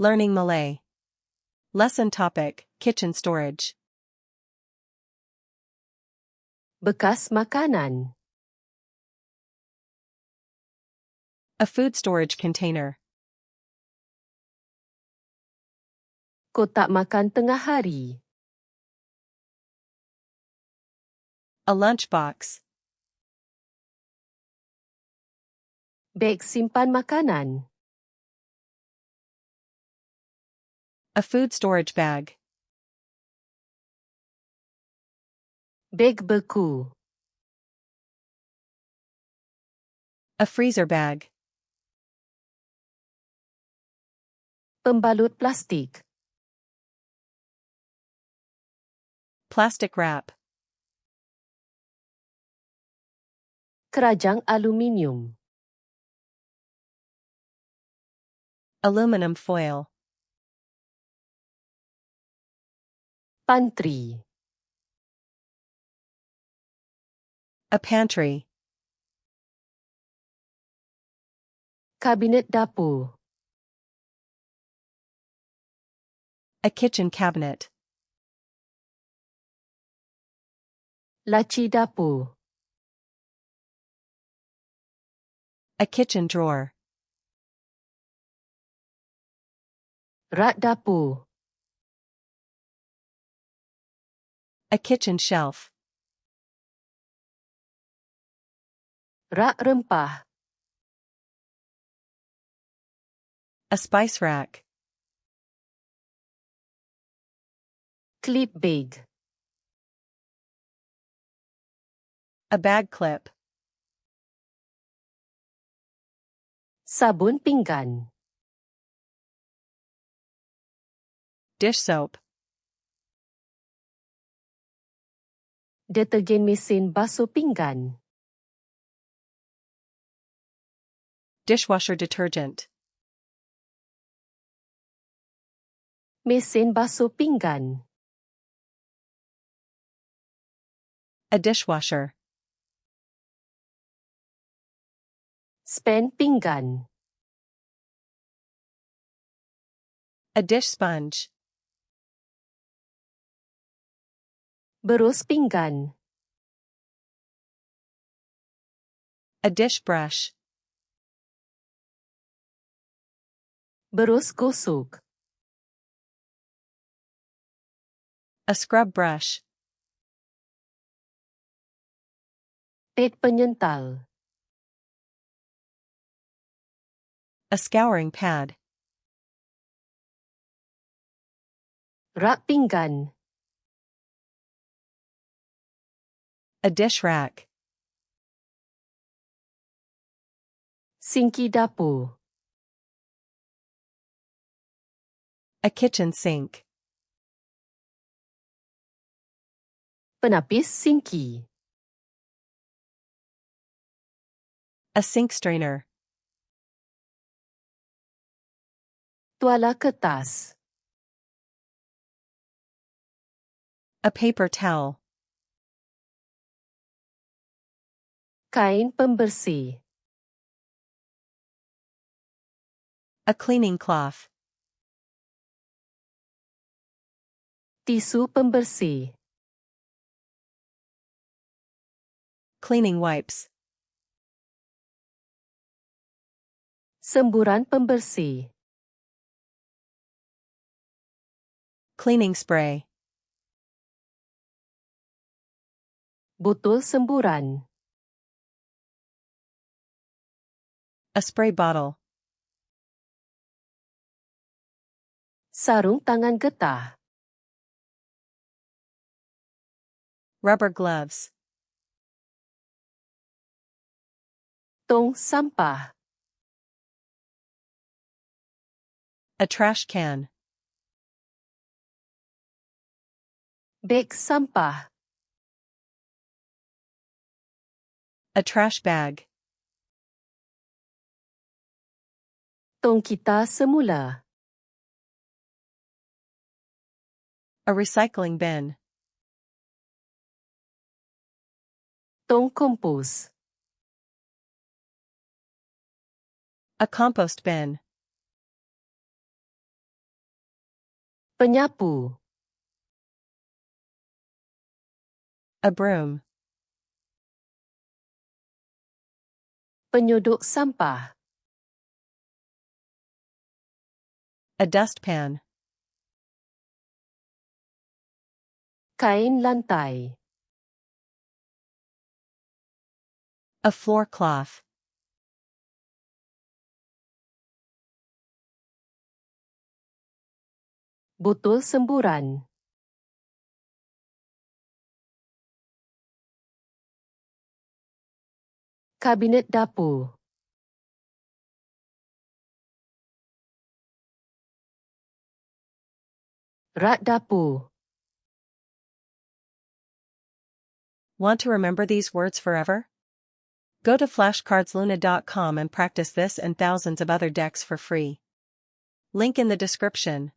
Learning Malay. Lesson topic, kitchen storage. Bekas makanan. A food storage container. Kotak makan tengah hari. A lunchbox. Beg simpan makanan. A food storage bag. Beg beku. A freezer bag. Pembalut plastik. Plastic wrap. Kerajang aluminium. Aluminum foil. Pantry. A pantry. Kabinet dapur. A kitchen cabinet. Laci dapur. A kitchen drawer. Rak dapur. A kitchen shelf. Rak rempah. A spice rack. Clip bag. A bag clip. Sabun pinggan. Dish soap. Detergen mesin basuh pinggan. Dishwasher detergent. Mesin basuh pinggan. A dishwasher. Spen pinggan. A dish sponge. Berus pinggan. A dish brush. Berus gosok. A scrub brush. Pad penyental. A scouring pad. Rak pinggan. A dish rack. Sinki dapur. A kitchen sink. Penapis sinki. A sink strainer. Tuala kertas. A paper towel. Kain pembersih. A cleaning cloth. Tisu pembersih. Cleaning wipes. Semburan pembersih. Cleaning spray. Botol semburan. A spray bottle. Sarung tangan getah. Rubber gloves. Tong sampah. A trash can. Beg sampah. A trash bag. Tong kita semula. A recycling bin. Tong kompos. A compost bin. Penyapu. A broom. Penyodok sampah. A dustpan. Kain lantai. A floor cloth. Botol semburan. Kabinet dapur. Rak dapur. Want to remember these words forever? Go to flashcardsluna.com and practice this and thousands of other decks for free. Link in the description.